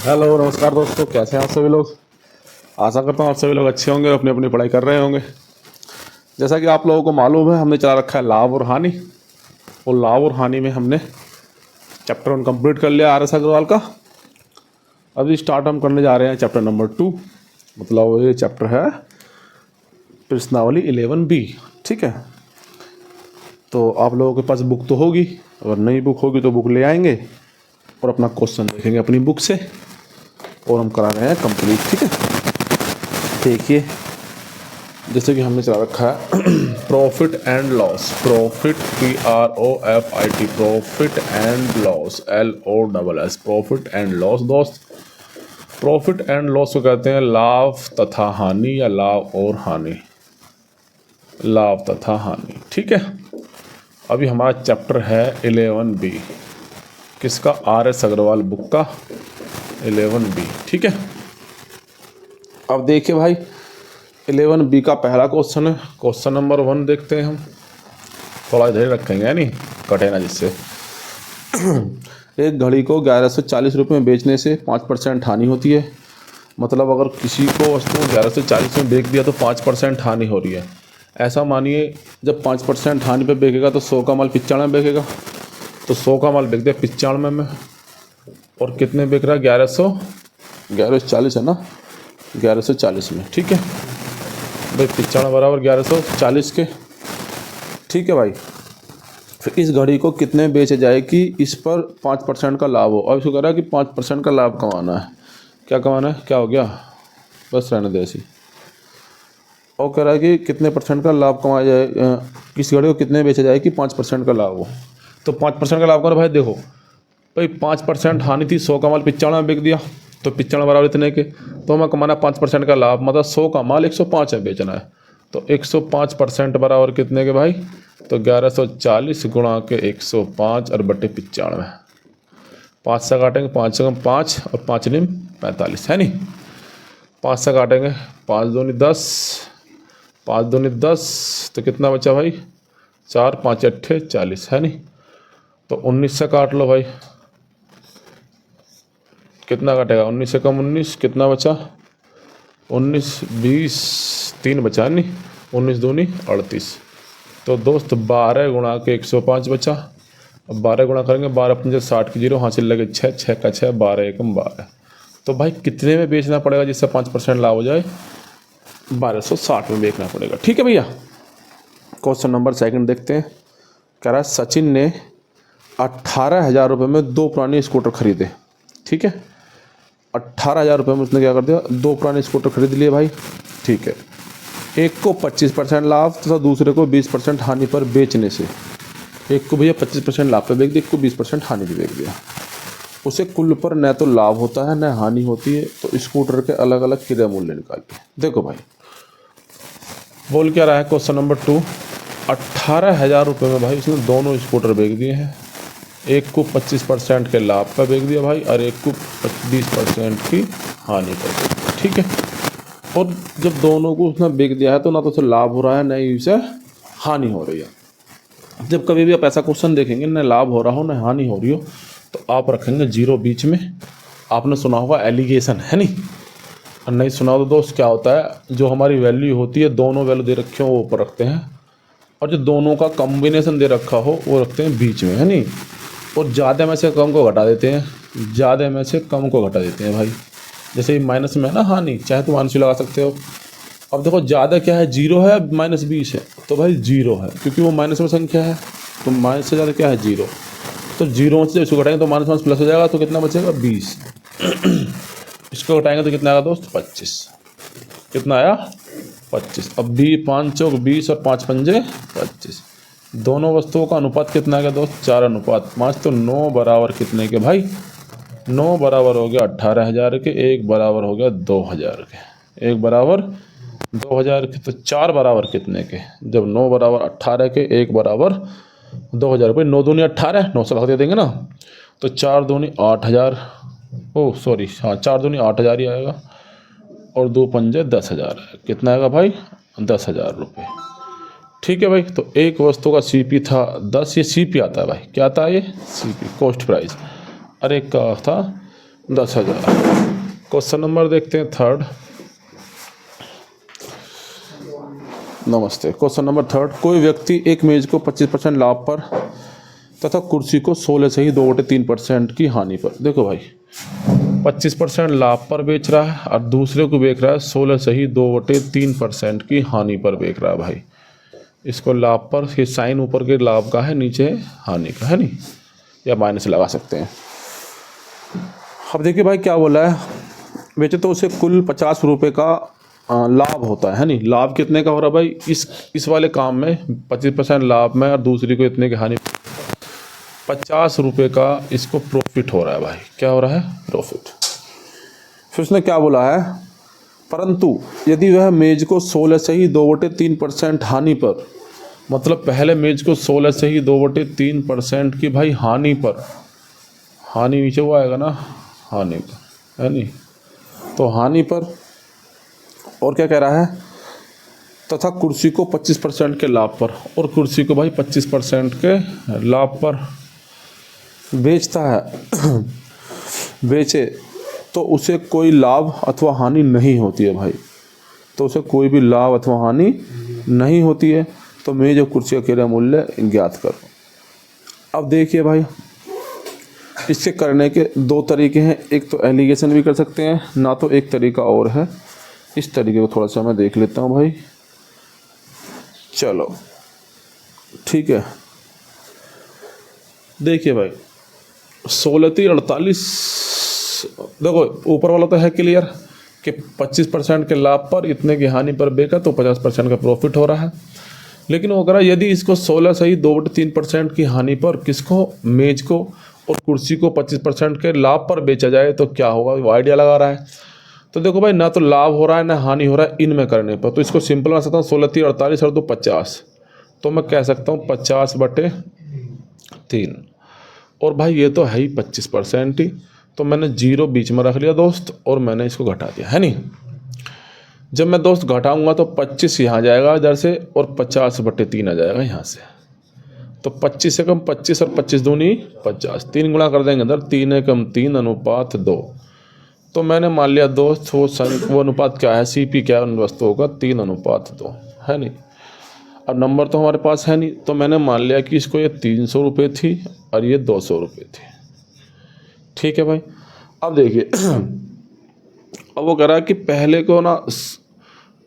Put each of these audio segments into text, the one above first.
Hello नमस्कार दोस्तों, कैसे हैं आप सभी लोग। आशा करता हूँ आप सभी लोग अच्छे होंगे और अपनी अपनी पढ़ाई कर रहे होंगे। जैसा कि आप लोगों को मालूम है, हमने चला रखा है लाभ और हानि। और लाभ और हानि में हमने चैप्टर 1 कंप्लीट कर लिया RS अग्रवाल का। अभी स्टार्ट हम करने जा रहे हैं चैप्टर नंबर 2, मतलब ये चैप्टर है प्रश्नावली 11B। ठीक है, तो आप लोगों के पास बुक तो होगी, अगर नई बुक होगी तो बुक ले आएंगे और अपना क्वेश्चन देखेंगे अपनी बुक से, और हम करा रहे हैं कंप्लीट। ठीक है, देखिए जैसे कि हमने चला रखा है profit and loss, profit PROFIT, profit and loss LOSS, profit and loss. दोस्त, प्रॉफिट एंड लॉस को कहते हैं लाभ तथा हानि या लाभ और हानि, लाभ तथा हानि। ठीक है, अभी हमारा चैप्टर है 11B, किसका? RS अग्रवाल बुक का 11B। ठीक है, अब देखिए भाई 11B का पहला क्वेश्चन है, क्वेश्चन नंबर 1 देखते हैं हम। थोड़ा इधर रखेंगे यानी कटे ना जिससे। एक घड़ी को 1140 रुपये में बेचने से 5% हानि होती है। मतलब अगर किसी को वस्तु 1140 में बेच दिया तो 5% हानि हो रही है। ऐसा मानिए जब 5% हानि पे बेचेगा तो 100 का माल 95 में बेचेगा, तो 100 का माल बेच दिया 95 में, और कितने बेच रहा है? 1140 है ना, 1140 में। ठीक है भाई, 95 बराबर 1140 के। ठीक है भाई, फिर इस घड़ी को कितने बेचे जाए कि इस पर 5% का लाभ हो। अब इसको कह रहा है कि 5% का लाभ कमाना है। क्या कमाना है? क्या हो गया, बस रहने दे ऐसी। और कह रहा है कि कितने % का लाभ कमाया जाए, इस घड़ी को कितने बेचा जाए कि 5% का लाभ हो। तो 5% का लाभ करो भाई। देखो भाई 5% हानि थी, 100 का माल 95 में बिक दिया, तो 95 बराबर इतने के, तो हमें कमाना 5% का लाभ, मतलब 100 का माल 105 में बेचना है। तो 105% बराबर कितने के भाई? तो 1140 गुणा के 105 और बटे 95। 5 से काटेंगे, 5 से 5 और 5 निम 45 है नहीं। 5 से काटेंगे, 5 दूनी 10, 5 दूनी 10, तो कितना बचा भाई? 4, 5 अट्ठे 40 है नहीं। तो 19 से काट लो भाई, कितना कटेगा? 19 से कम 19, कितना बचा? 19, 20, 3 बचा नहीं, 19 दूनी 38। तो दोस्त 12 गुणा के 105 बचा। अब 12 गुणा करेंगे, 12 पंजे 60 की 0 हासिल लगे 6, 6 का 6, 12 एकम 12। तो भाई कितने में बेचना पड़ेगा जिससे 5% लाभ हो जाए? 1260 में बेचना पड़ेगा। ठीक है भैया, क्वेश्चन नंबर 2 देखते हैं। कह रहा है सचिन ने 18,000 रुपये में 2 पुराने स्कूटर खरीदे। ठीक है, 18,000 रुपये में उसने क्या कर दिया? 2 पुराने स्कूटर खरीद लिए भाई। ठीक है, एक को 25% लाभ तथा दूसरे को 20% हानि पर बेचने से, एक को भैया 25% लाभ पे बेच दिया, एक को 20% हानि पे बेच दिया। उसे कुल पर न तो लाभ होता है न हानि होती है, तो स्कूटर के अलग अलग क्रय मूल्य निकालिए। देखो भाई बोल क्या रहा है क्वेश्चन नंबर 2, 18,000 रुपये में भाई उसने दोनों स्कूटर बेच दिए हैं। एक को 25% के लाभ पर बेच दिया भाई, और एक को 20% की हानि पर बेच दिया। ठीक है, और जब दोनों को उसने बेच दिया है तो ना तो उसे लाभ हो रहा है ना ही उसे हानि हो रही है। जब कभी भी आप ऐसा क्वेश्चन देखेंगे न लाभ हो रहा हो न हानि हो रही हो, तो आप रखेंगे 0 बीच में। आपने सुना होगा एलिगेशन, है नहीं? और नहीं सुना हो तो दोस्त क्या होता है, जो हमारी वैल्यू होती है, दोनों वैल्यू दे रखे हो वो ऊपर रखते हैं, और जो दोनों का कॉम्बिनेशन दे रखा हो वो रखते हैं बीच में, है नहीं? और ज़्यादा में से कम को घटा देते हैं, ज़्यादा में से कम को घटा देते हैं भाई। जैसे माइनस में है ना हानि, चाहे तो माइनस भी लगा सकते हो। अब देखो ज़्यादा क्या है? 0 है, -20 है, तो भाई 0 है क्योंकि वो माइनस में संख्या है, तो माइनस से ज़्यादा क्या है? 0। तो 0 से इसको घटाएंगे तो माइनस प्लस हो जाएगा, तो कितना बचेगा? 20। इसको घटाएंगे तो कितना आएगा दोस्त? 25। कितना आया? 25। अब 5 चौक 20 और 5 पंजे 25। दोनों वस्तुओं का अनुपात कितना है दोस्त? 4:5। तो 9 बराबर कितने के भाई? 9 बराबर हो गया 18,000 के, 1 बराबर हो गया 2,000 के, 1 बराबर 2,000 के। तो 4 बराबर कितने के? जब 9 बराबर 18 के, 1 बराबर 2,000 रुपये। 9 दूनी 18, 9 से लगा दे देंगे ना, तो 4 दूनी 8,000, ओह सॉरी, हाँ 4 दूनी 8,000 ही आएगा, और 2 पंजे 10,000 है। कितना आएगा भाई? 10,000 रुपये। ठीक है भाई, तो एक वस्तु का CP था 10, ये CP आता है भाई, क्या आता है ये? CP, cost price. और एक का था 10,000। क्वेश्चन नंबर देखते हैं थर्ड। नमस्ते। क्वेश्चन नंबर थर्ड, कोई व्यक्ति एक मेज को 25% लाभ पर तथा कुर्सी को 16 से ही 2/3% की हानि पर, देखो भाई 25% लाभ पर बेच रहा है और दूसरे को बेच रहा है 16 से ही 2/3% की हानि पर बेच रहा है भाई। इसको लाभ पर, ये साइन ऊपर के लाभ का है, नीचे हानि का है, नहीं या माइनस लगा सकते हैं। अब देखिए भाई क्या बोला है, बेचे तो उसे कुल 50 रुपये का लाभ होता है नहीं। लाभ कितने का हो रहा है भाई, इस वाले काम में 25% लाभ में और दूसरी को इतने की हानि, 50 रुपये का इसको प्रॉफिट हो रहा है भाई। क्या हो रहा है, प्रॉफिट। फिर उसने क्या बोला है, परंतु यदि वह मेज को 16 से ही 2/3% हानि पर, मतलब पहले मेज को 16 से ही 2/3% की भाई हानि पर, हानि नीचे हुआ आएगा ना, हानि पर है नहीं, तो हानि पर, और क्या कह रहा है, तथा कुर्सी को 25% के लाभ पर, और कुर्सी को भाई 25% के लाभ पर बेचता है बेचे तो उसे कोई लाभ अथवा हानि नहीं होती है भाई, तो उसे कोई भी लाभ अथवा हानि नहीं होती है। तो मेज और कुर्सी का क्रय मूल्य ज्ञात करो। अब देखिए भाई, इससे करने के दो तरीके हैं, एक तो एलिगेशन भी कर सकते हैं, ना तो एक तरीका और है। इस तरीके को थोड़ा सा मैं देख लेता हूँ भाई, चलो ठीक है। देखिए भाई 16×3 = 48, देखो ऊपर वाला तो है क्लियर कि 25% के लाभ पर इतने की हानि पर बेचा तो 50% का प्रॉफिट हो रहा है। लेकिन वो अगर यदि इसको 16 से ही 2/3% की हानि पर, किसको, मेज को और कुर्सी को 25% के लाभ पर बेचा जाए तो क्या होगा, वो आइडिया लगा रहा है। तो देखो भाई, ना तो लाभ हो रहा है ना हानि हो रहा है इनमें करने पर, तो इसको सिंपल बना सकता हूँ 16×3 = 48 और 2 50, तो मैं कह सकता हूँ 50/3। और भाई ये तो है ही 25% ही, तो मैंने 0 बीच में रख लिया दोस्त और मैंने इसको घटा दिया, है नहीं। जब मैं दोस्त घटाऊंगा तो 25 यहाँ जाएगा इधर से और 50/3 आ जाएगा यहाँ से, तो 25 से कम 25 और 25 दूनी 50, 3 गुणा कर देंगे इधर, 3 × 3 = 2। तो मैंने मान लिया दोस्त वो अनुपात क्या है, सीपी क्या है उन वस्तुओं का, 3:2 है नहीं। अब नंबर तो हमारे पास है नहीं, तो मैंने मान लिया कि इसको ये 300 रुपये थी और ये 200 रुपये थी, ठीक है भाई। अब देखिए अब वो कह रहा है कि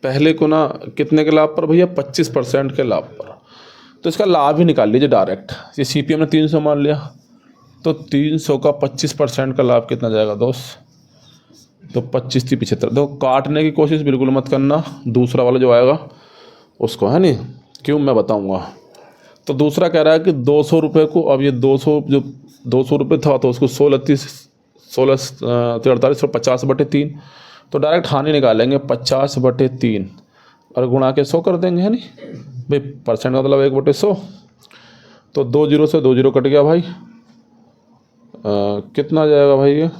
पहले को ना कितने के लाभ पर भैया, 25% के लाभ पर, तो इसका लाभ ही निकाल लीजिए डायरेक्ट। ये सीपी हमने 300 मान लिया, तो 300 का 25% का लाभ कितना जाएगा दोस्त, तो 25 थी 75। देखो काटने की कोशिश बिल्कुल मत करना, दूसरा वाला जो आएगा उसको, है नहीं, क्यों मैं बताऊंगा। तो दूसरा कह रहा है कि 200 रुपये को, अब ये 200 रुपये था तो उसको 16×3 = 50/3, तो डायरेक्ट हानि निकालेंगे 50/3 और गुणा के 100 कर देंगे, है नहीं भाई, परसेंट का मतलब 1/100, तो 2 0 से 2 0 कट गया भाई। कितना जाएगा भाई, ये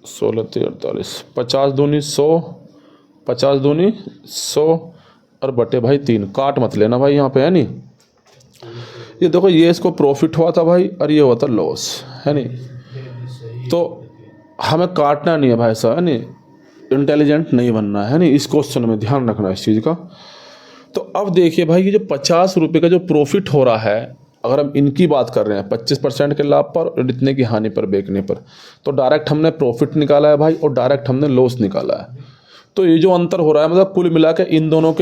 16×3 = 48, 50 दूनी 100, 50 दूनी 100 और बटे भाई 3, काट मत लेना भाई यहाँ पे, है नहीं। ये देखो ये इसको प्रॉफिट हुआ था भाई और ये हुआ था लॉस, है नहीं, तो हमें काटना नहीं है भाई साहब, है नहीं, इंटेलिजेंट नहीं बनना है नहीं, इस क्वेश्चन में ध्यान रखना है इस चीज़ का। तो अब देखिए भाई, ये जो 50 रुपये का जो प्रॉफिट हो रहा है, अगर हम इनकी बात कर रहे हैं 25% के लाभ पर और इतने की हानि पर बेचने पर, तो डायरेक्ट हमने प्रॉफिट निकाला है भाई और डायरेक्ट हमने लॉस निकाला है। तो ये जो अंतर हो रहा है, मतलब कुल मिला के इन दोनों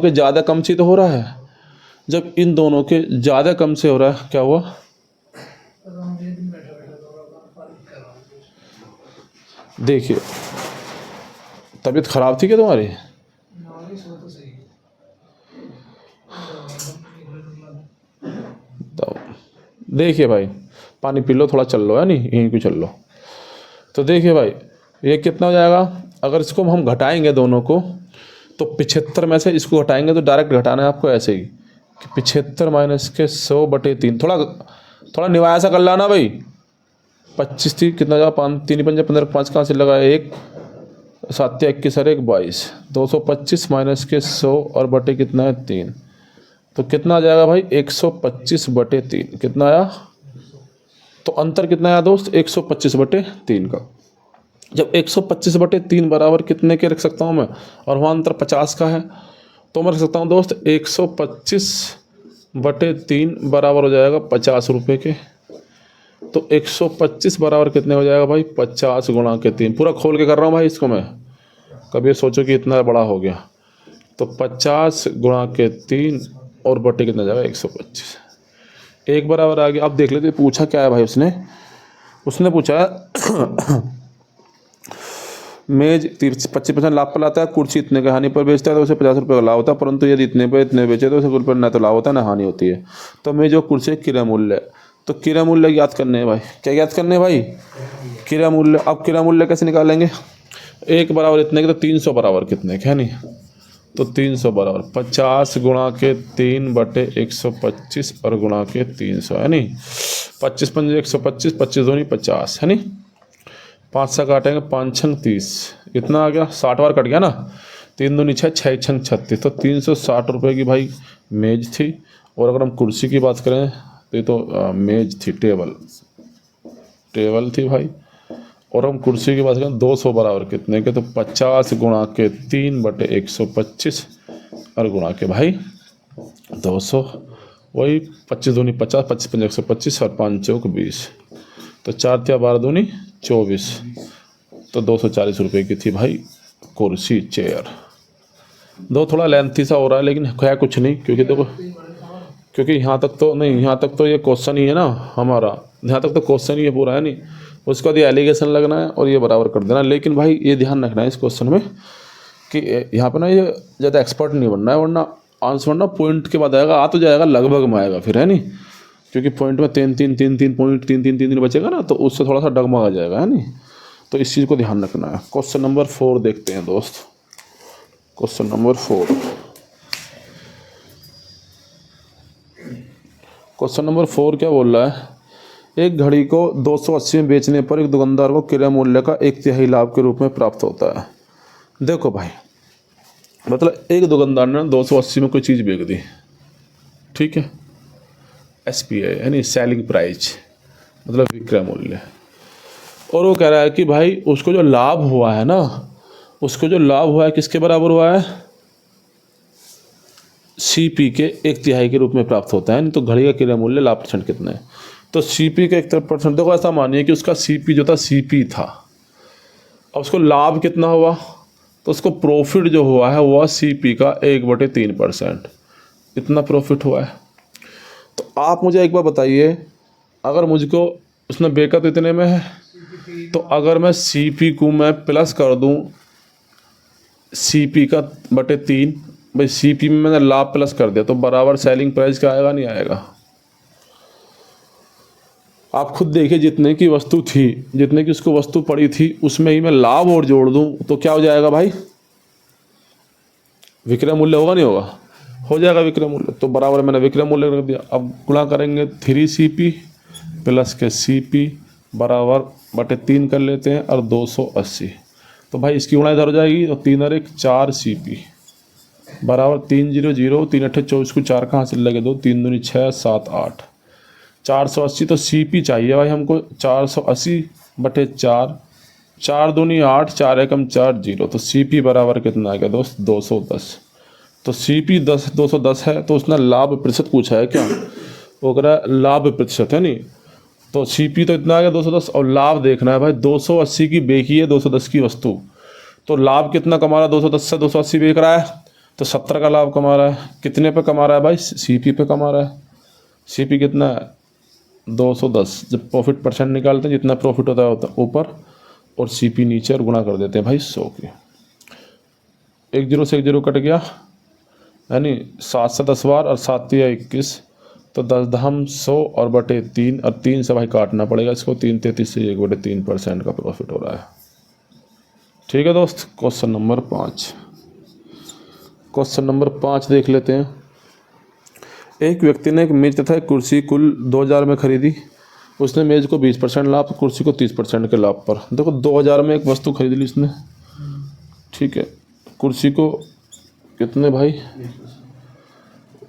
के ज़्यादा कम से तो हो रहा है। जब इन दोनों के ज़्यादा कम से हो रहा है, क्या हुआ, देखिए तबीयत खराब थी क्या तुम्हारी, तो देखिए भाई पानी पी लो, थोड़ा चल लो, है नहीं, यहीं को चल लो। तो देखिए भाई ये कितना हो जाएगा, अगर इसको हम घटाएंगे दोनों को, तो 75 में से इसको घटाएंगे तो डायरेक्ट घटाना है आपको ऐसे ही कि 75 - के 100/3, थोड़ा निवाया सा कर लाना भाई। 25 थी, कितना जाएगा, 5 3 5 15, 5 कहाँ से लगा, 1 7 21 और 1 22, 225 - के 100 और बटे कितना है 3, तो कितना आ जाएगा भाई 125/3, कितना आया तो अंतर कितना आया दोस्त, 125/3 का। जब 125/3 बराबर कितने के रख सकता हूँ मैं, और वहाँ अंतर 50 का है, तो मैं रख सकता हूँ दोस्त 125/3 बराबर हो जाएगा 50 रुपये के। तो 125 बराबर कितने हो जाएगा भाई, 50 गुणा के 3। पूरा खोल के कर रहा हूँ भाई इसको मैं, कभी सोचो कि इतना बड़ा हो गया। तो 50 गुणा के 3 और बटे कितना जाएगा, 125। एक बराबर आ गया। अब देख लेते पूछा क्या है भाई उसने पूछा है मेज 25% लाभ पर लाता है, कुर्सी इतने का हानि पर बेचता है तो उसे 50 रुपये का लाभ होता है, परंतु यदि इतने पे इतने बेचे तो उसे कुल पर न तो लाभ होता है न हानि होती है। तो मेज और कुर्सी क्रय मूल्य, तो क्रय मूल्य याद करने हैं भाई। क्या याद करने हैं भाई, क्रय मूल्य। अब क्रय मूल्य कैसे निकालेंगे, एक बराबर इतने के, तो 300 बराबर कितने के है नहीं, तो 300 बराबर 50 गुणा के 3 बटे 125 और गुणा के 300 है नहीं। 25 पंजे 125, 25 दूनी 50 है नहीं, 5 से काटेंगे 5 छंग 30, इतना आ गया, 60 बार कट गया ना, 3 दूनी 6, 6 छंग 36। तो 360 रुपये की भाई मेज थी। और अगर हम कुर्सी की बात करें तो ये तो मेज थी, टेबल थी भाई। और हम कुर्सी की बात करें 200 बराबर कितने के, तो 50 गुणा के 3 बटे 125 और गुणा के भाई 200, वही 25 दूनी 50, 25 पंजे 125 और 5 चौक 20, तो 4 तिया 12 दूनी 24, तो 240 रुपये की थी भाई कुर्सी चेयर। दो थोड़ा लेंथी सा हो रहा है लेकिन है कुछ नहीं, क्योंकि देखो क्योंकि यहाँ तक तो नहीं, यहाँ तक तो ये क्वेश्चन ही है ना हमारा, यहाँ तक तो क्वेश्चन ही है पूरा है नहीं। उसके बाद ये एलिगेशन लगना है और ये बराबर कर देना। लेकिन भाई ये ध्यान रखना है इस क्वेश्चन में कि यहाँ पे ना ये ज़्यादा एक्सपर्ट नहीं बनना है, वरना आंसर ना पॉइंट के बाद आएगा, आ तो जाएगा लगभग में आएगा फिर है नहीं, क्योंकि पॉइंट में 3 पॉइंट 3 बचेगा ना, तो उससे थोड़ा सा डगमगा जाएगा है नहीं। तो इस चीज़ को ध्यान रखना है। क्वेश्चन नंबर 4 देखते हैं दोस्त। क्वेश्चन नंबर 4, क्वेश्चन नंबर 4 क्या बोल रहा है, एक घड़ी को 280 में बेचने पर एक दुकानदार को क्रय मूल्य का 1/3 लाभ के रूप में प्राप्त होता है। देखो भाई, मतलब एक दुकानदार ने 280 में कोई चीज़ बेच दी, ठीक है, SPI यानी सेलिंग प्राइस, मतलब विक्रय मूल्य। और वो कह रहा है कि भाई उसको जो लाभ हुआ है ना, उसको जो लाभ हुआ है किसके बराबर हुआ है, CP के 1/3 के रूप में प्राप्त होता है। नहीं तो घड़ी का क्रय मूल्य लाभ % कितना है, तो CP का 1/3। देखो ऐसा मानिए कि उसका CP जो था CP था, अब उसको लाभ कितना हुआ, तो उसको प्रॉफिट जो हुआ है वो CP का 1/3%, इतना प्रॉफिट हुआ है। तो आप मुझे एक बार बताइए, अगर मुझको उसने बेचा तो इतने में है, तो अगर मैं CP को मैं प्लस कर दूं CP का बटे 3, भाई CP में मैंने लाभ प्लस कर दिया, तो बराबर सेलिंग प्राइस का आएगा नहीं आएगा। आप खुद देखिए, जितने की वस्तु थी, जितने की उसको वस्तु पड़ी थी, उसमें ही मैं लाभ और जोड़ दूं तो क्या हो जाएगा भाई, विक्रय मूल्य होगा नहीं होगा, हो जाएगा विक्रय मूल्य। तो बराबर मैंने विक्रय मूल्य रख दिया। अब गुणा करेंगे 3CP प्लस के CP बराबर बटे 3 कर लेते हैं और 280, तो भाई इसकी गुणा इधर हो जाएगी, तो 3 और 1 4CP बराबर 300, 3 8 24 को 4 कहाँ से लगे 2, 3 दूनी 6 7 8, 480। तो CP चाहिए भाई हमको 480 बटे 4, 4 दूनी 8, 4 एकम 4 0, तो CP बराबर कितना आ गया दोस्त, 210। तो CP 210 है, तो उसने लाभ प्रतिशत पूछा है क्या, वो कह रहा है लाभ प्रतिशत है नहीं, तो CP तो इतना आ गया 210, और लाभ देखना है भाई, 280 की बेची है 210 की वस्तु, तो लाभ कितना कमा रहा है, 210 से 280 बेच रहा है, तो 70 का लाभ कमा रहा है। कितने पे कमा रहा है भाई, CP पे कमा रहा है। CP कितना है 210, जब प्रॉफिट % निकालते हैं जितना प्रॉफिट होता है ऊपर और CP नीचे, और गुणा कर देते हैं भाई 100 के। 1 0 से 1 0 कट गया, यानी 7 से 10 बार और 7 तिया 21, तो 10 दहम 100 और बटे 3, और 3 से भाई काटना पड़ेगा इसको, 3 33 से 1/3% का प्रॉफिट हो रहा है। ठीक है दोस्त। क्वेश्चन नंबर 5, क्वेश्चन नंबर 5 देख लेते हैं। एक व्यक्ति ने एक मेज तथा एक कुर्सी कुल 2000 में खरीदी। उसने मेज को 20% लाभ, कुर्सी को 30% के लाभ पर। देखो 2000 में एक वस्तु खरीद ली उसने, ठीक है, कुर्सी को कितने भाई,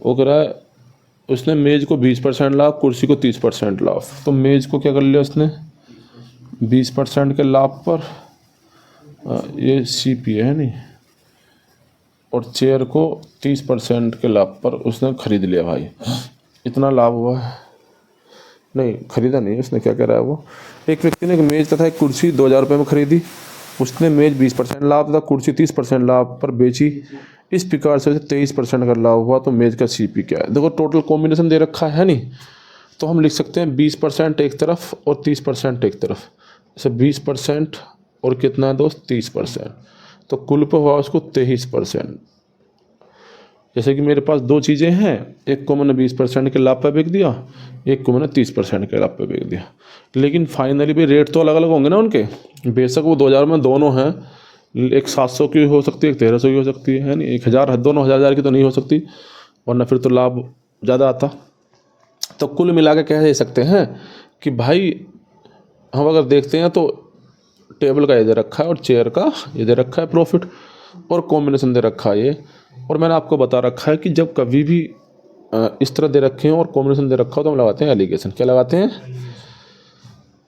वो कह रहा है उसने मेज़ को 20% लाभ, कुर्सी को 30% लाभ। तो मेज़ को क्या कर लिया उसने 20% के लाभ पर, ये CP है नहीं, और चेयर को 30% के लाभ पर उसने खरीद लिया भाई। इतना लाभ हुआ है, नहीं खरीदा नहीं उसने, क्या कह रहा है वो, एक व्यक्ति ने एक मेज़ तथा एक कुर्सी 2000 रुपये में खरीदी। उसने मेज़ 20% लाभ तथा कुर्सी 30% लाभ पर बेची। इस प्रकार से 23% का लाभ हुआ। तो मेज़ का CP क्या है? देखो टोटल कॉम्बिनेशन दे रखा है नहीं, तो हम लिख सकते हैं 20% एक तरफ और 30% एक तरफ। जैसे 20% और कितना है दोस्त 30%, तो कुल पे हुआ उसको 23%। जैसे कि मेरे पास दो चीज़ें हैं, एक को मैंने 20% के लाभ पे बेच दिया, एक को मैंने 30% के लाभ पे बेच दिया। लेकिन फाइनली भी रेट तो अलग अलग होंगे ना उनके। बेशक वो 2000 में दोनों हैं, एक 700 की हो सकती है, एक 1300 की हो सकती है नहीं, 1000, दोनों 1000 की तो नहीं हो सकती, वरना फिर तो लाभ ज़्यादा आता। तो कुल मिला के कह दे सकते हैं कि भाई हम अगर देखते हैं तो टेबल का ये दे रखा है और चेयर का ये दे रखा है प्रॉफिट, और कॉम्बिनेशन दे रखा है ये। और मैंने आपको बता रखा है कि जब कभी भी इस तरह दे रखे हैं और कॉम्बिनेशन दे रखा हो तो हम लगाते हैं एलिगेशन। क्या लगाते हैं?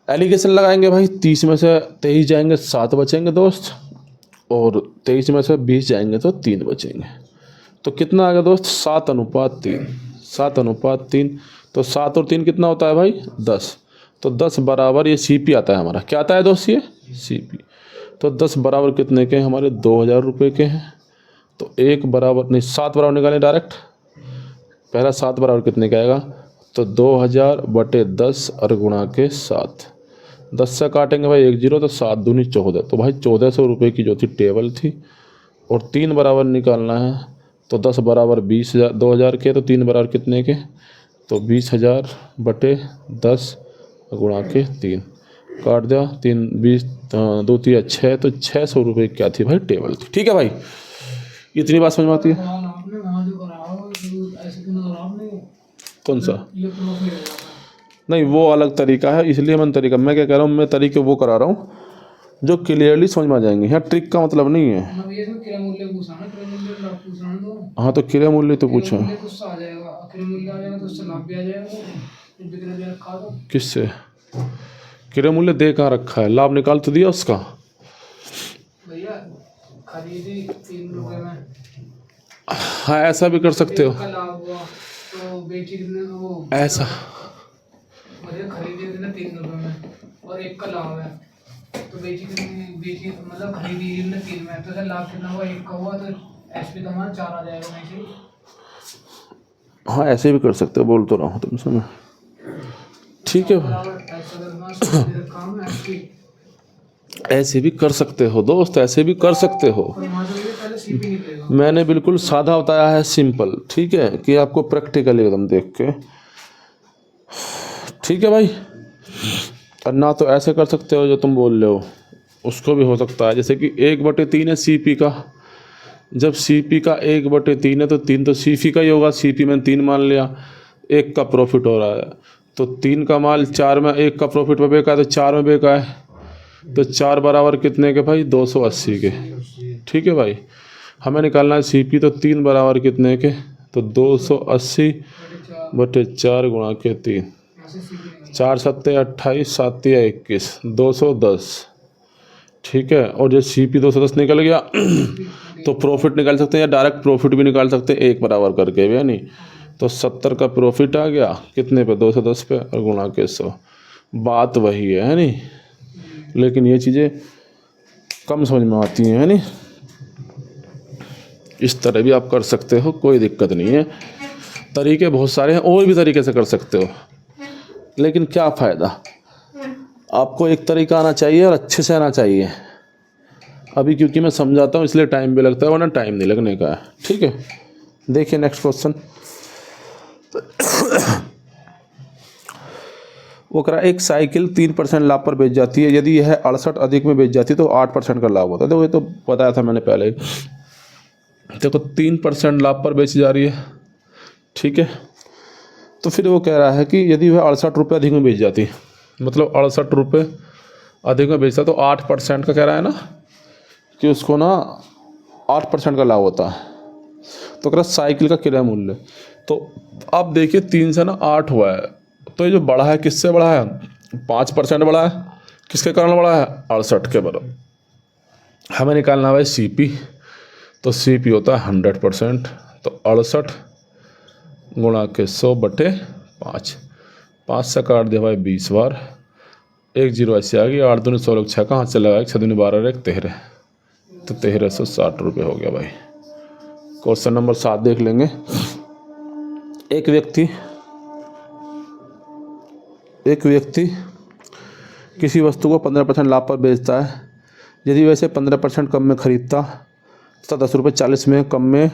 एलिगेशन लगाएंगे भाई। 30 में से 23 जाएंगे 7 बचेंगे दोस्त, और 23 में से 20 जाएंगे तो 3 बचेंगे। तो कितना आ गया दोस्त? 7:3। 7:3। तो 7 और 3 कितना होता है भाई? 10। तो 10 बराबर ये CP आता है हमारा। क्या आता है दोस्त? ये CP। तो 10 बराबर कितने के हैं हमारे? 2000 रुपये के हैं। तो 1 बराबर नहीं, 7 बराबर निकालें डायरेक्ट। पहला 7 बराबर कितने का आएगा? तो 2000/10 और गुणा के 7। 10 से काटेंगे भाई 1 0, तो 7 दूनी 14। तो भाई 1400 रुपये की जो थी टेबल थी, और 3 बराबर निकालना है। तो 10 बराबर 20,000, 2000 के, तो 3 बराबर कितने के? तो 20,000/10 गुणा के 3 काट दिया। 3 20 2 3 6, तो 600 रुपये क्या थी भाई? टेबल थी। ठीक है भाई, इतनी बात समझ में आती है? कौन सा? नहीं वो अलग तरीका है, इसलिए मैं तरीका, मैं क्या कह रहा हूँ, मैं तरीके वो करा रहा हूँ जो क्लियरली समझ में आ जाएंगे। यहाँ ट्रिक का मतलब नहीं है। हाँ तो क्रय मूल्य तो पूछो। किससे क्रय मूल्य दे कहाँ रखा है? लाभ निकाल तो दिया उसका। खरीदी 3 रुपए में। हाँ ऐसा भी कर सकते हो, तो बेची वो ऐसा खरीदी 3 रुपए में और 1 का लाभ है, तो बेची मतलब खरीदी 3 में, तो सर लाभ कितना हुआ? 1 का हुआ, तो SP तो हमारा 4 आ जाएगा वैसे ही। हाँ ऐसे भी कर सकते हो, बोल तो रहा हूँ तुम सुनो। ठीक है, ऐसे भी कर सकते हो दोस्त, ऐसे भी कर सकते हो। मैंने बिल्कुल सादा बताया है, सिंपल। ठीक है, कि आपको प्रैक्टिकल एकदम देख के। ठीक है भाई, और ना तो ऐसे कर सकते हो जो तुम बोल रहे हो, उसको भी हो सकता है। जैसे कि 1/3 है CP का। जब CP का 1/3 है तो 3 तो CP का ही होगा। CP में 3 मान लिया, 1 का प्रॉफिट हो रहा है, तो 3 का माल 4 में 1 का प्रॉफिट में बेका है, तो 4 में बेका है। तो 4 बराबर कितने के भाई? 280 के। ठीक है भाई, हमें निकालना है CP, तो 3 बराबर कितने के? तो 280/4 गुणा के 3। 4 7 28, 7 21, 210। ठीक है, और जब CP 210 निकल गया तो प्रॉफिट निकाल सकते हैं, या डायरेक्ट प्रॉफिट भी निकाल सकते हैं 1 बराबर करके भी, है नहीं। तो 70 का प्रॉफिट आ गया कितने पे? 210 पे, और गुणा के 100। बात वही है नहीं, लेकिन ये चीज़ें कम समझ में आती हैं, है नहीं। इस तरह भी आप कर सकते हो, कोई दिक्कत नहीं है। तरीके बहुत सारे हैं, और भी तरीके से कर सकते हो, लेकिन क्या फ़ायदा? आपको एक तरीका आना चाहिए और अच्छे से आना चाहिए। अभी क्योंकि मैं समझाता हूँ इसलिए टाइम भी लगता है, वरना टाइम नहीं लगने का है। ठीक है, देखिए नेक्स्ट क्वेश्चन। वो करा, एक साइकिल 3% लाभ पर बेच जाती है। यदि यह 68 अधिक में बेच जाती है तो 8% का लाभ होता है। तो ये तो बताया था मैंने पहले। देखो 3% लाभ पर बेची जा रही है, ठीक है। तो फिर वो कह रहा है कि यदि वह 68 रुपये अधिक में बेच जाती है, मतलब 68 रुपये अधिक में बेचता, तो 8% का कह रहा है ना, कि उसको ना 8% का लाभ होता है। तो कह रहा साइकिल का क्रय मूल्य, तो अब देखिए 3 से ना 8 हुआ है, तो ये जो बढ़ा है किससे बढ़ा है? 5% बढ़ा है। किसके कारण बढ़ा है? 68 के बराबर। हमें निकालना है भाई CP, तो CP होता है 100%, तो 68 गुणा के 100/5, 5 से काट दिया भाई 20 बार, 1 0 ऐसे आ गई, 8 दूनी 16, 6 कहाँ से लगा, 6 दूनी 12, 1 13, तो 1360 रुपये हो गया भाई। क्वेश्चन नंबर 7 देख लेंगे। एक व्यक्ति किसी वस्तु को 15% लाभ पर बेचता है। यदि वैसे 15% कम में खरीदता तथा 10 रुपये 40 में कम में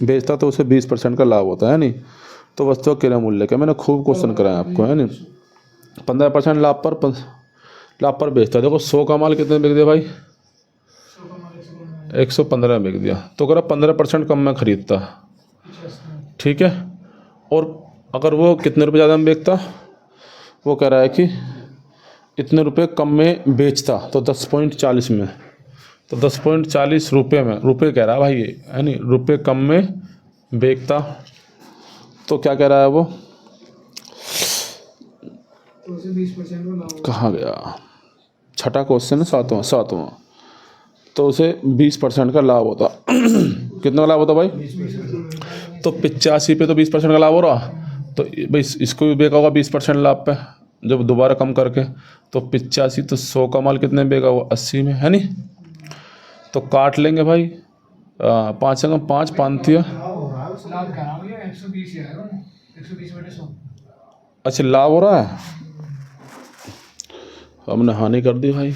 बेचता तो उसे 20% का लाभ होता है नहीं। तो वस्तु का क्रय मूल्य क्या, मैंने खूब क्वेश्चन कराया आपको, है नहीं। 15% लाभ पर बेचता है। देखो 100 का माल कितने बिक दिया भाई? 115 बिक दिया। तो करा 15% कम में खरीदता, ठीक है। और अगर वो कितने रुपये ज़्यादा में बेचता, वो कह रहा है कि इतने रुपए कम में बेचता, तो 10.40 में, तो 10.40 रुपये में, रुपये कह रहा है भाई ये, है नहीं, रुपये कम में बेचता, तो क्या कह रहा है वो? तो उसे 20% का लाभ कहाँ गया? छठा क्वेश्चन है, सातवां। तो उसे 20% का लाभ होता। कितना लाभ होता भाई? तो 85 पे तो 20% का लाभ हो रहा, तो भाई इसको भी बेचा होगा 20% लाभ पे, जब दोबारा कम करके, तो 85, तो 100 का माल कितने में बेचा हुआ? 80 में, है नहीं। तो काट लेंगे भाई, 5 अंक 5 पांतिया। लाभ क्या रहा भैया? 120 ही आएगा, 120/100। अच्छा लाभ हो रहा है, हमने हानि कर दी भाई।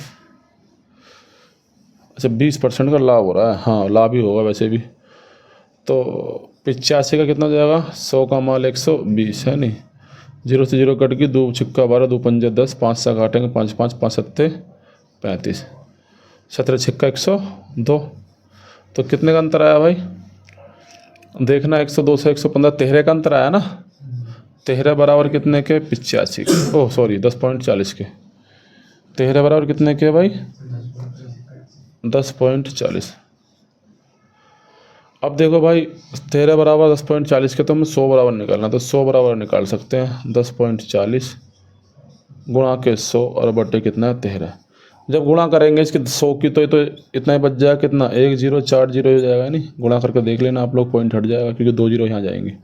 अच्छा 20% का लाभ हो रहा है, हाँ लाभ ही होगा वैसे भी। तो 85 का कितना हो जाएगा? 100 का माल 120, है नहीं। 0 से 0 कट गई, 2 छिक्का 12, 2 पंजे 10, 5 से काटेंगे 5 5 5 सत्ते 35, 17 छिक्का 102। तो कितने का अंतर आया भाई? देखना 102 से 115, 13 का अंतर आया ना। 13 बराबर कितने के? 85 के, ओह सॉरी 10.40 के। 13 बराबर कितने के भाई? 10.40। अब देखो भाई 13 बराबर 10.40 के, तो हमें 100 बराबर निकालना, तो 100 बराबर निकाल सकते हैं। 10.40 गुणा के 100 और बटे कितना है? 13। जब गुणा करेंगे इसके 100 की, तो ये तो इतना ही बच जाएगा, कितना? 1 0 4 0 हो जाएगा, नहीं। गुणा करके देख लेना आप लोग, पॉइंट हट जाएगा क्योंकि 2 0 यहाँ जाएंगे।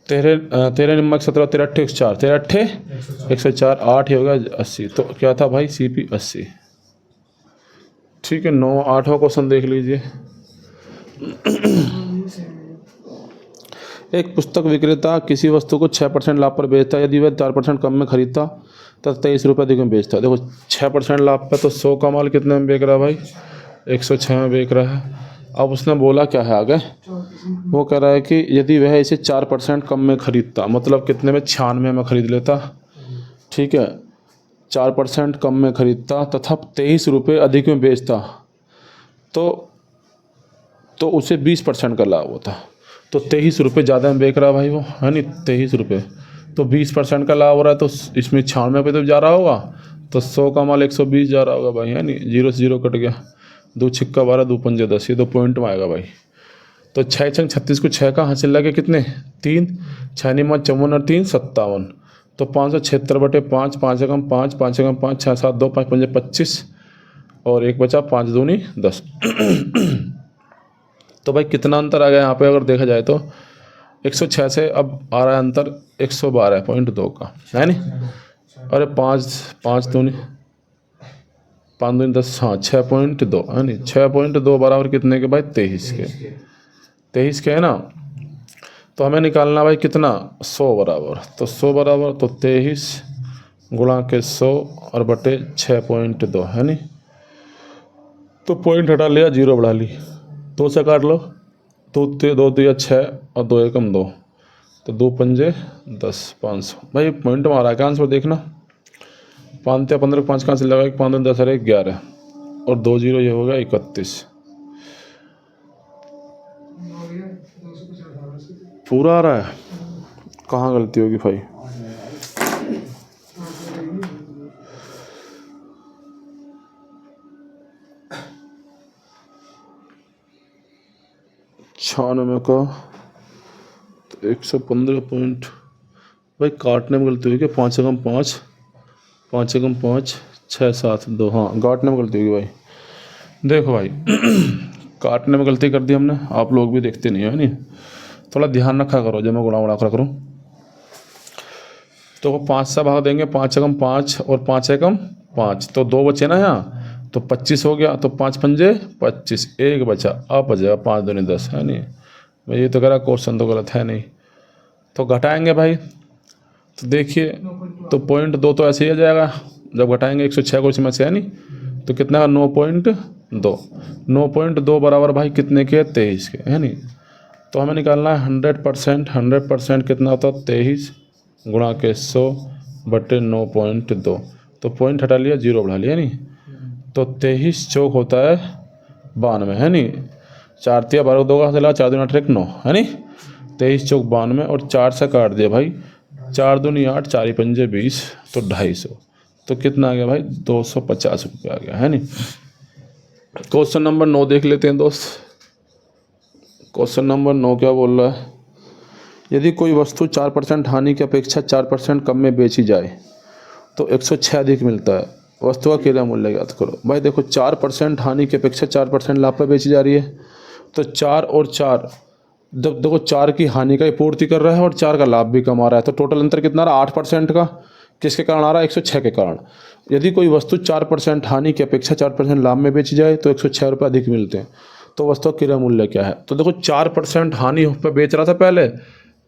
13 नमक 17, 13 अट्ठे 104, 13 अट्ठे 104, 8 ही होगा 80। तो क्या था भाई? CP 80। ठीक है। 8वां क्वेश्चन देख लीजिए। एक पुस्तक विक्रेता किसी वस्तु को 6% लाभ पर बेचता है। यदि वह 4% कम में खरीदता तो 23 रुपये अधिक में बेचता है। देखो 6% लाभ पे, तो 100 का माल कितने में बेच रहा है भाई? 106 में बेच रहा है। अब उसने बोला क्या है आगे? वो कह रहा है कि यदि वह इसे 4% कम में खरीदता, मतलब कितने में? 96 में खरीद लेता, ठीक है। 4% कम में खरीदता तथा 23 रुपये अधिक में बेचता, तो उसे 20% का लाभ होता। तो 23 रुपये ज़्यादा में बेच रहा भाई वो, है नहीं। 23 रुपये, तो 20% का लाभ हो रहा है, तो इसमें 96 पे तो जा रहा होगा, तो 100 का माल 120 जा रहा होगा भाई, है नहीं। 0 से 0 कट गया, 2 छिक्का 12, 2 पंजे 10, ये तो पॉइंट में आएगा भाई। तो 6 छंग 36 को 6 का हासिल लगे कितने? 3, 6 निमा 54 और 3 57, तो 576/5, 5 एकम 5, 5 एकम 5, 6 7 2, 5 पंजे 25 और 1 बचा, 5 दूनी 10। तो भाई कितना अंतर आ गया यहाँ पे अगर देखा जाए तो? 106 से अब आ रहा है अंतर 112.2 का, है नहीं। अरे 5 दूनी 5 दूनी 10, हाँ 6.2, है नहीं। 6.2 बराबर कितने के भाई? 23 के। 23 के, है ना। तो हमें निकालना भाई कितना? 100 बराबर, तो 100 बराबर तो 23 गुणा के 100 और बटे 6.2, है नहीं। तो पॉइंट हटा लिया, 0 बढ़ा ली, 2 से काट लो, 2 2 6 और 2 एकम 2, तो 2 पंजे 10, 500 भाई पॉइंट मारा है। आंसर देखना, 5 15 5 कहाँ से लगा? 5 10 अरे 11 और 2 0, ये हो गया 31। पूरा आ रहा है, कहाँ गलती होगी भाई? छानवे का 115 पॉइंट, भाई काटने में गलती हुई क्या? 5 एकम 5, 5 एकम 5, 6 7 2, हाँ काटने में गलती होगी भाई। देखो भाई काटने में गलती कर दी हमने, आप लोग भी देखते नहीं है नहीं, थोड़ा ध्यान रखा करो जब मैं गुणा उड़ा कर करूँ। तो 5 से भाग देंगे, 5 एकम 5 और 5 एकम 5, तो 2 बचे ना यहाँ, तो 25 हो गया। तो 5 पंजे 25, 1 बचा, अब बचेगा 5 दूनी 10 है नहीं। मैं ये तो कह रहा क्वेश्चन तो गलत है नहीं, तो घटाएंगे भाई। तो देखिए, तो 0.2 तो ऐसे ही आ जाएगा जब घटाएंगे 106 को इसमें से है नहीं, तो कितना का 9.2, 9.2 बराबर भाई कितने के? 23 के है नहीं। तो हमें निकालना है 100%, 100% कितना होता है? 23 गुणा के 100 बटे 9.2, तो पॉइंट हटा लिया, 0 बढ़ा लिया नहीं, तो 23 चौक होता है 92 है नहीं। 4 तिया 12 2 का चला, 4 दूनी 8 1 9 है नहीं, 23 चौक 92 और 4 से काट दिया भाई, 4 दूनी 8, 4 पंजे 20, तो 250, तो कितना आ गया भाई? 250 रुपये आ गया है नहीं। क्वेश्चन नंबर 9 देख लेते हैं दोस्त। क्वेश्चन नंबर 9 क्या बोल रहा है? यदि कोई वस्तु 4% हानि की अपेक्षा 4% कम में बेची जाए तो 106 अधिक मिलता है, वस्तु का क्रय मूल्य ज्ञात करो। भाई देखो 4% हानि की अपेक्षा 4% लाभ पर बेची जा रही है, तो 4 और 4, जब देखो 4 की हानि का ही पूर्ति कर रहा है और 4 का लाभ भी कमा रहा है, तो टोटल अंतर कितना आ रहा है? 8% का। किसके कारण आ रहा है? 106 के कारण। यदि कोई वस्तु 4% हानि की अपेक्षा 4% लाभ में बेची जाए तो 106 रुपये अधिक मिलते हैं, तो वस्तु का क्रय मूल्य क्या है? तो देखो 4% हानि पे बेच रहा था,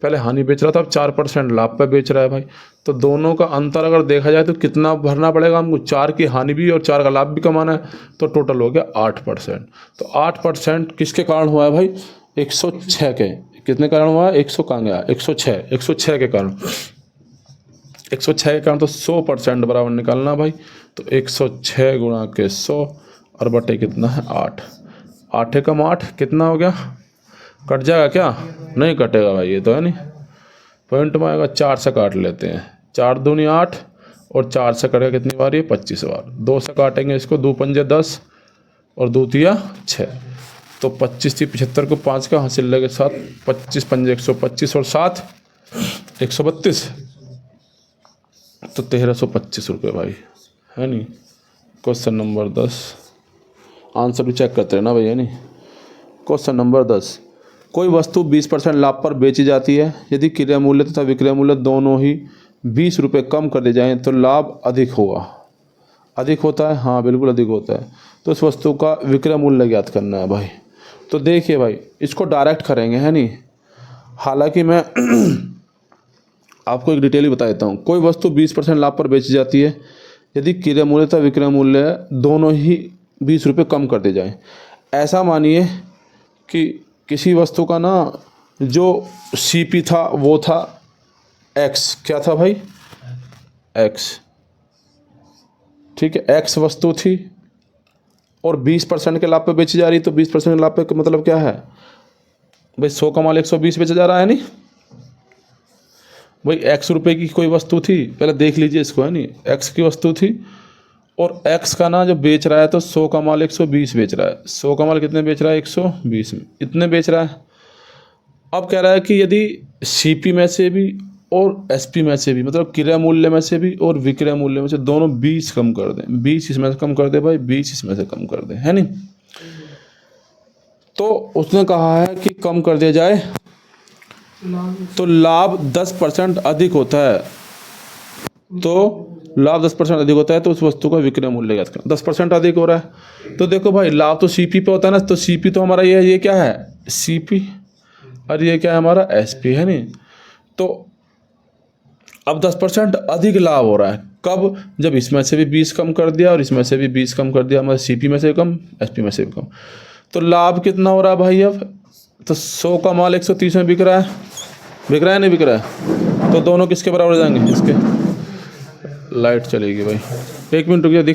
पहले हानि बेच रहा था, अब 4% लाभ पे बेच रहा है भाई। तो दोनों का अंतर अगर देखा जाए तो कितना भरना पड़ेगा हमको? 4 की हानि भी और 4 का लाभ भी कमाना है, तो टोटल हो गया 8%। तो 8% किसके कारण हुआ है भाई? 106 के। कितने कारण हुआ है? 100 कहाँ गया? 106 के कारण। 106 के कारण, तो 100% बराबर निकालना भाई। तो 106 गुणा के 100 और बटे कितना है? 8, 8 एकम 8 कितना हो गया? कट जाएगा क्या? नहीं कटेगा भाई, ये तो है नहीं। पॉइंट में आएगा, 4 से काट लेते हैं, 4 दूनी 8 और 4 से कटेगा कितनी बार? ये 25 बार। 2 से काटेंगे इसको, 2 पंजे 10 और 2 तिया 6, तो 25 थी 75 को 5 का हासिल लगे 7, 25 पंजे 125 और 7 132, तो 1325 रुपये भाई है नहीं। क्वेश्चन नंबर 10, आंसर भी चेक करते रहना भाई है नहीं। क्वेश्चन नंबर 10, कोई वस्तु 20% लाभ पर बेची जाती है, यदि क्रय मूल्य तथा विक्रय मूल्य दोनों ही 20 रुपये कम कर दिए जाएँ तो लाभ अधिक होगा। अधिक होता है, हाँ बिल्कुल अधिक होता है। तो उस वस्तु का विक्रय मूल्य ज्ञात करना है भाई। तो देखिए भाई, इसको डायरेक्ट करेंगे है नहीं, हालांकि मैं आपको एक डिटेल बता देता हूँ। कोई वस्तु 20% लाभ पर बेची जाती है, यदि क्रय मूल्य तथा विक्रय मूल्य दोनों ही 20 रुपये कम कर दिए जाएँ। ऐसा मानिए कि किसी वस्तु का ना जो CP था वो था X, क्या था भाई? X, ठीक है। X वस्तु थी और 20% के लाभ पे बेची जा रही, तो 20% के लाभ पे मतलब क्या है भाई? 100 का माल 120 बेचा जा रहा है नहीं भाई। X रुपये की कोई वस्तु थी, पहले देख लीजिए इसको है नहीं, X की वस्तु थी और X का ना जो बेच रहा है, तो 100 का माल 120 बेच रहा है। 100 का माल कितने बेच रहा है? 120 में, इतने बेच रहा है। अब कह रहा है कि यदि CP में से भी और SP में से भी, मतलब क्रय मूल्य में से भी और विक्रय मूल्य में से दोनों 20 कम कर दें, 20 इसमें से कम कर दे भाई, 20 इसमें से कम कर दे है नहीं। तो उसने कहा है कि कम कर दिया जाए, तो लाभ 10% अधिक होता है, तो लाभ 10% अधिक होता है, तो उस वस्तु का विक्रय मूल्य ज्ञात करना। 10% अधिक हो रहा है, तो देखो भाई लाभ तो CP पे होता है ना, तो CP तो हमारा ये क्या है? CP, और ये क्या है हमारा? SP है नहीं। तो अब 10% अधिक लाभ हो रहा है, कब? जब इसमें से भी 20 कम कर दिया और इसमें से भी 20 कम कर दिया, हमारे CP में से कम, SP में से भी कम, तो लाभ कितना हो रहा है भाई? अब तो 100 का माल 130 में बिक रहा है नहीं बिक रहा है, तो दोनों किसके बराबर हो जाएंगे? इसके। लाइट चलेगी भाई, 1 मिनट रुकिए।